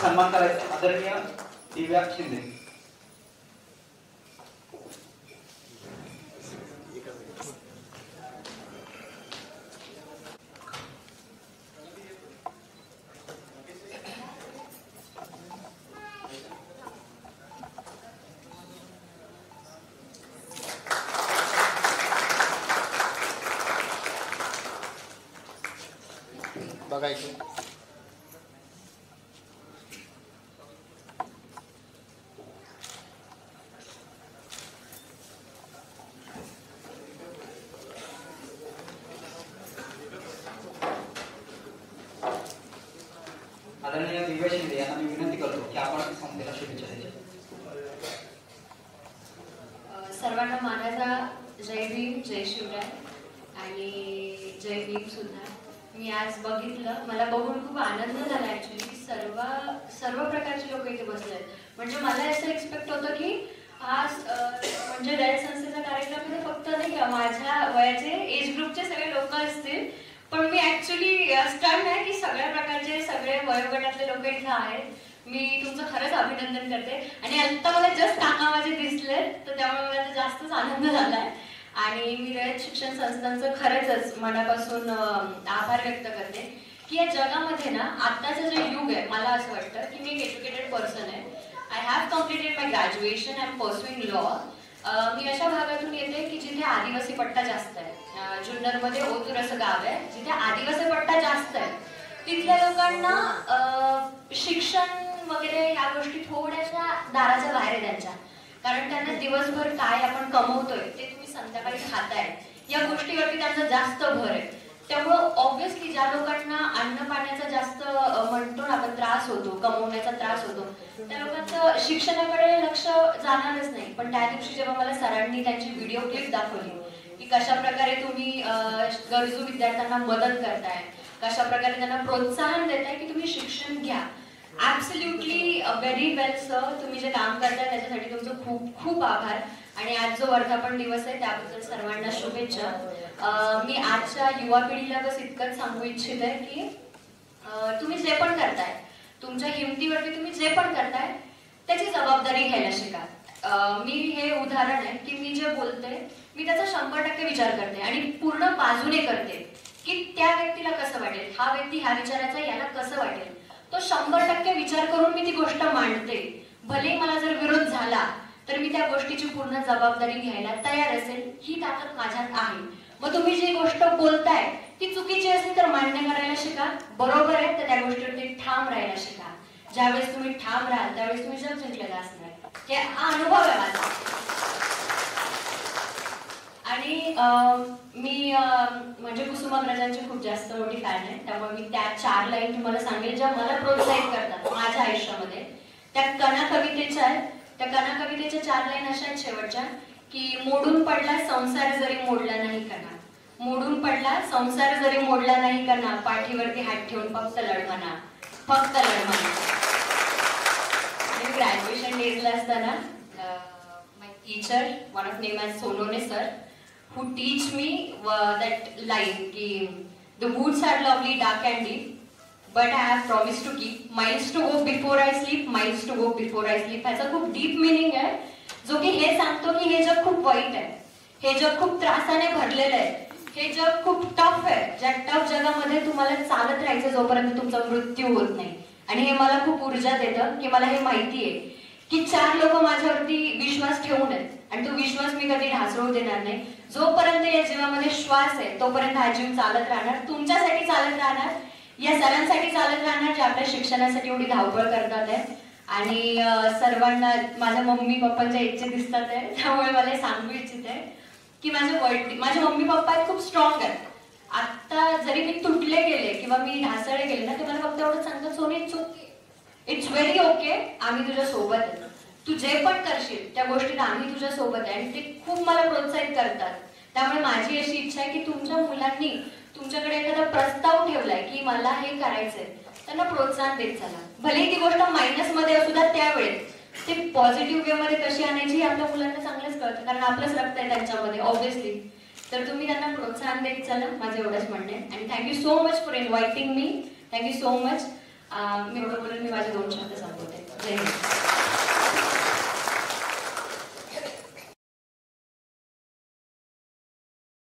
सन्मान करायचा आदरणीय दिव्या शिंदे. बघायचं आदरणीय दिव्या शिंदे यांना मी विनंती करतो की आपण संस्थेला शुभेच्छा द्यायच्या. सर्वांना माझा जय भीम, जय शिवराय आणि जय भीम सुद्धा. मी आज बघितलं, मला बघून खूप आनंद झाला. ॲक्च्युली सर्व प्रकारचे लोक इथे बसले आहेत. म्हणजे मला असं एक्सपेक्ट होतं की आज म्हणजे रयत संस्थेचा कार्यक्रम फक्त नाही का माझ्या वयाचे एज ग्रुपचे सगळे लोक असतील, पण मी ॲक्च्युली स्टंट आहे की सगळ्या प्रकारचे सगळे वयोगटातले लोक इथे आहेत. मी तुमचं खरंच अभिनंदन करते. आणि आत्ता मला जस्ट काका माझे दिसले, तर त्यामुळे मला जास्तच आनंद झाला आहे. आणि मी रयत शिक्षण संस्थांचं खरंच मनापासून आभार व्यक्त करते की या जगामध्ये ना आत्ताचं जे युग आहे, मला असं वाटतं की मी एक एज्युकेटेड पर्सन आहे. I have completed my graduation, I am pursuing law. मी अशा भागातून येते की जिथे आदिवासी पट्टा जास्त आहे. जुन्नरमध्ये ओतूर असं गाव आहे जिथे आदिवासी पट्टा जास्त आहे. तिथल्या लोकांना शिक्षण वगैरे या गोष्टी थोड्याशा दाराच्या बाहेर आहे त्यांच्या, कारण त्यांना दिवसभर काय आपण कमवतोय ते तुम्ही संध्याकाळी खाताय या गोष्टीवरती त्यांचा जास्त भर आहे. त्यामुळं ऑब्व्हियसली ज्या लोकांना अन्न पाण्याचा जास्त म्हणतो ना आपण त्रास होतो, कमवण्याचा त्रास होतो, त्या लोकांचं शिक्षणाकडे लक्ष जाणारच नाही. पण त्या दिवशी जेव्हा मला सरांनी त्यांची व्हिडिओ क्लिप दाखवली की कशा प्रकारे तुम्ही गरजू विद्यार्थ्यांना मदत करताय, कशा प्रकारे त्यांना प्रोत्साहन देताय की तुम्ही शिक्षण घ्या, ॲब्सोल्युटली व्हेरी वेल सर. तुम्ही जे काम करताय त्याच्यासाठी तुमचं खूप खूप आभार. आणि आज जो वर्धापन दिवस आहे त्याबद्दल सर्वांना शुभेच्छा. मी आजच्या युवा पिढीला बस इतकंच सांगू इच्छिते की तुम्ही जे पण करताय, तुमच्या हिमतीवरती तुम्ही जे पण करताय त्याची जबाबदारी घ्यायला शिका. मी हे उदाहरण आहे की मी जे बोलते मी त्याचा 100% विचार करते आणि पूर्ण बाजूने करते की त्या व्यक्तीला कसं वाटेल, हा व्यक्ती ह्या विचाराचा याला कसं वाटेल, तो 100% विचार करून मी ती गोष्ट मांडते. भले मला जर विरोध झाला तर मी त्या गोष्टीची पूर्ण जबाबदारी घ्यायला तयार असेल, ही ताकद माझ्यात आहे. मग तुम्ही जी गोष्ट बोलताय ती चुकीची असली तर मान्य करायला शिका, बरोबर आहे तर त्या गोष्टीवरती ठाम राहायला शिका. ज्यावेळेस तुम्ही ठाम राहाल त्यावेळेस तुम्ही जग जिंकलेला असणार. हा अनुभव आहे माझा. आणि मी म्हणजे कुसुमाग्रजांची खूप जास्त मोठी फॅन आहे. त्यामुळे मी त्या 4 लाईन तुम्हाला सांगेल ज्या मला प्रोत्साहित करतात माझ्या आयुष्यामध्ये. त्या कणा कवितेच्या आहेत. त्या कणा कवितेच्या 4 लाईन अशा आहेत शेवटच्या की मोडून पडला संसार जरी मोडला नाही कणा, मोडून पडला संसार जरी मोडला नाही कणा, पाठीवरती हात ठेवून फक्त लढवणा, फक्त लढवणा. ग्रॅज्युएशन डेजला असताना my teacher, one of name as Sonone sir, who teach me that line ki the woods are lovely dark and deep but I have promised to keep miles to go before I sleep, miles to go before I sleep. ह्याचा खूप deep meaning आहे जो की हे सांगतो की हे जग खूप वाईट आहे, हे जग खूप त्रासाने भरलेलं आहे, हे जग खूप टफ आहे. ज्या टफ जगामध्ये तुम्हाला चालत राहायचं जोपर्यंत तुमचा मृत्यू होत नाही. आणि हे मला खूप ऊर्जा देतं की मला हे माहिती आहे की 4 लोक माझ्यावरती विश्वास ठेवून आहेत आणि तो विश्वास मी कधी ढासळू देणार नाही. जोपर्यंत या जीवामध्ये श्वास आहे तोपर्यंत हा जीव चालत राहणार, तुमच्यासाठी चालत राहणार, या सरांसाठी चालत राहणार जे आपल्या शिक्षणासाठी एवढी धावपळ करतात आहे. आणि सर्वांना माझ्या मम्मी पप्पांच्या इच्छे दिसतात आहे, त्यामुळे मला सांगू इच्छिते की माझे मम्मी पप्पा खूप स्ट्रॉंग आहेत. आता जरी मी तुटले गेले किंवा मी ढासळले गेले ना, ते मला फक्त एवढं सांगतात सोनी इट्स व्हेरी ओके, आम्ही तुझ्या सोबत आहे, तू जे पण करशील त्या गोष्टीत आम्ही तुझ्या सोबत आहे. आणि ते खूप मला प्रोत्साहित करतात. त्यामुळे माझी अशी इच्छा आहे की तुमच्या मुलांनी तुमच्याकडे एखादा प्रस्ताव ठेवलाय की मला हे करायचंय, त्यांना प्रोत्साहन देत चला. भले ती गोष्ट मायनस मध्ये असू द्या, त्यावेळेस ते पॉझिटिव्ह वे मध्ये कशी आणायची आपल्या मुलांना चांगलंच कळतं, कारण आपलंच रक्त आहे त्यांच्यामध्ये ऑब्व्हियसली. तर तुम्ही त्यांना प्रोत्साहन देत चला, माझं एवढंच म्हणणं आहे. आणि thank you so much for inviting me. Thank you so much. मी एवढं बोलून मी माझे 2 शब्द